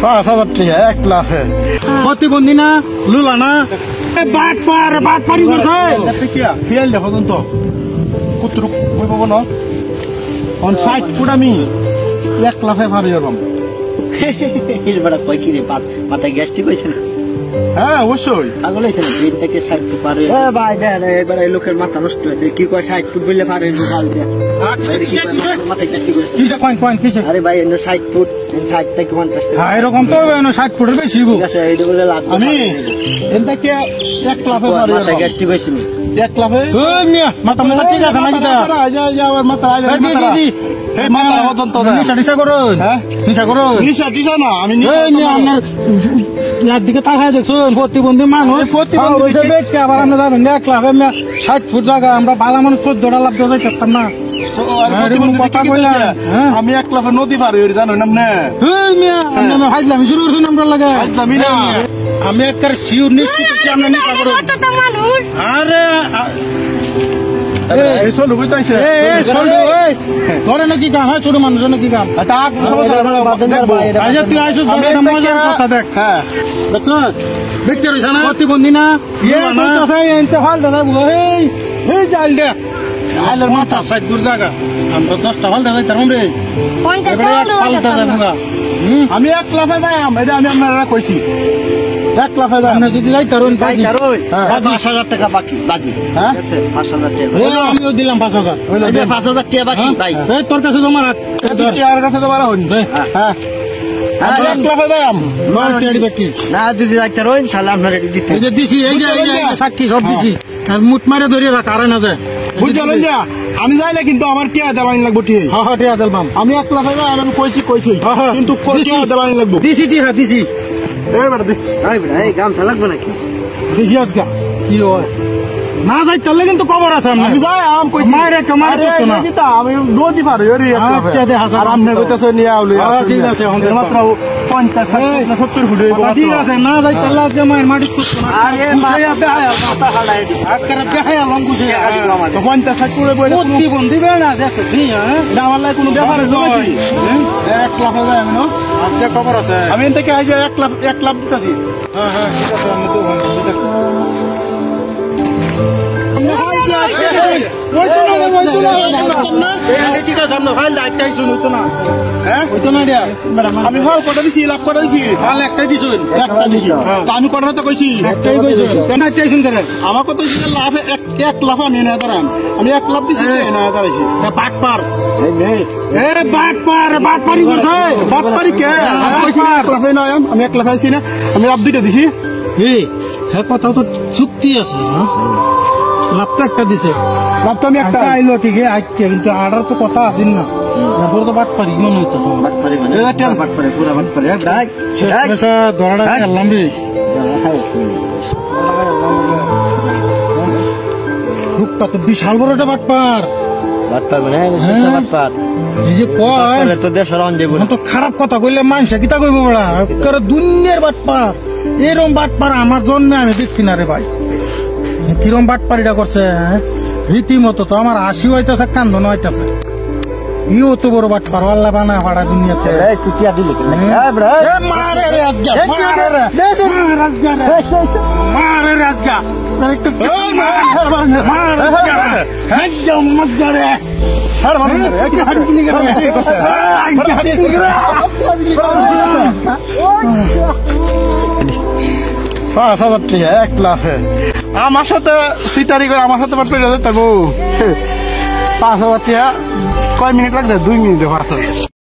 5,000 টাকা 1 লাখে প্রতিবন্ধী না লুলা না বাট পারি করছে ফেল দেখো তো কুতুরুক কই পাবো না অন 60 ফুট আমি 1 লাখে পারি এরকম হিল বড় কই কি রে মাথায় গ্যাস্ট্রিক হইছে না? হ্যাঁ অবশ্যই পাগল হইছে না? 3 থেকে 60 ফুট পারে ভাই দেন এবারে লোকের মাথা নষ্ট হয়েছে কি কয় 60 ফুট বললে পারে গাল দিয়া মাথায় গ্যাস্ট্রিক হইছে কিসে কয়েন কিসে আরে ভাই এনে 60 ফুট 60 থেকে 50 হ্যাঁ এরকম তো 60 ফুটের বেশি ঠিক আছে এইটা বলে লাভ আমি এনটা কি 1 লাখে পারি মাথায় গ্যাস্ট্রিক হইছে 1 লাখে ওই মিয়া মাথা ঠিক আছে নাকি দা যা আমার মাথা আইলে এই মাথা বদন তো নিশা করুন হ্যাঁ নিশা করুন নিশা না আমি এই মিয়া আপনার ইয়ার দিকে তাকায় দেখছুন প্রতিবন্ধী মানুষ প্রতিবন্ধী ব্যক্তি আবার আমরা যাবেন 1 লাখ 60 ফুট জায়গা আমরা বালা মানুষ 14 লাখ দিয়ে যাইতাম না কথা বললা আমি 1 লাখে নদী পার হই জানো না এই মিয়া আমরা হাজলামি শুরু করছেন আমরা লাগে হাজলামি না আমি একবার শিওর নিশ্চিত যে আমরা নিশা করব আরে এই চল বুঝতাইছে এই চল এই করে নাকি কাম হয় ছোট মানুষ নাকি কাম তা আজ তুই আইছিস মজার কথা দেখ হ্যাঁ দেখছ দেখতে রইছ না প্রতিবন্ধী না এনতে ফাল দাদা এই জাল দে আইলের মাথা সাইড দূর জায়গা আমরা 10টা ফাল দাদা তার মধ্যে আমি 1 লাখে যাইম এটা আমি আপনারা কইছি 1 লাখে যাইম আপনি যদি যাই তারুন ভাই কারণ 5000 টাকা বাকি বাজি হ্যাঁ 5000 টাকা আমিও দিলাম 5000 এই 5000 টাকা বাকি ভাই এই তোর কাছে জমা রাখ আর কাছে তো বাড়া হইন হ্যাঁ 1 লাখে যাইম না যদি যাইতে রইন তাহলে আপনারা দিতে এই যে দিছি এই যে সাক্ষী সব দিছি আর মুট মারে ধরে রাখ আর না যায় বুঝলেন যা আমি যাইলে কিন্তু আমার টিয়া দেওয়ানি লাগবো ঠিক হ্যাঁ টিয়া দিলাম আমি 1 লাখে যাই আমি কইছি কিন্তু টিয়া দেওয়ানি লাগবো দিছি এই বেটা দেখ এই গামছা লাগবে নাকি দেখি আজকে কি হয় না যাই তাহলে কিন্তু খবর আছে আমি যাই আম কইছি মারে কামারে তো না আমি নদী পার হই রে আচ্ছা দে হাজার আর আমনে কইতাছ নিয়ে আউলি ঠিক আছে মাত্র 50 70 ফুট ঠিক আছে না যাই তাহলে আজকে মায়ের মাটি করতে না আরে মায়া বেহায়া মাথা হালাই দি আজকে বেহায়া লঙ্গু যে 50 60 করে বইলে প্রতিবন্ধী বেড়া দেখছ ঠিক হ্যাঁ এটা আমার লাগে কোনো ব্যাপার নয় 1 লাখে যাই আমি না আজকে খবর আছে আমি এন থেকে আইজ 1 লাখ দিতাছি হ্যাঁ ঠিক আছে আমি তো আমি ভাল কটা দিছি লাভ কটা দিছি একটাই দিছুন একটা দিছি আমি কটা তো কইছি একটাই কইছুন আমার কত লাভ 1 লাখ আমি না দাঁড়ান আমি 1 লাখ দিছি না দাঁড়াইছি বাটপার বাটপারি করছে বাটপারি কে লাভে না আমি 1 লাখ আইছি না আমি লাভ দুইটা দিছি হ্যাঁ কথা তো চুক্তি আছে লাভ তো একটা দিছে লাভ তো আমি একটা আইলো ঠিক আছে কিন্তু আর্ডার তো কথা আসেন না এরপর তো বাটপারি মনে হইতেছে বাটপারি মানে বাটপারি পুরা বাটপারি ভাই ধরাটা খেললাম রে রূপটা তো বিশাল বড় একটা বাটপার মানে বাটপার এই যে কয় তো দেশের অঞ্জে তো খারাপ কথা কইলে মানুষে কিতা কইব বড়া দুনিয়ার বাটপার এরকম বাটপার আমার জন্য আমি দেখছি না রে ভাই কিরম বাটপারিটা করছে রীতিমতো তো আমার হাসি হইতেছে কান্দন হইতেছে ইও তো বড় বাটপার আল্লাহ বানা ভাড়া দুনিয়াতে টুটিয়া দিলে টাকা 1 লাখে আমার সাথে সিটারি করে আমার সাথে পেটে যেতে 5,000 টাকা কয় মিনিট লাগছে 2 মিনিটে 5,000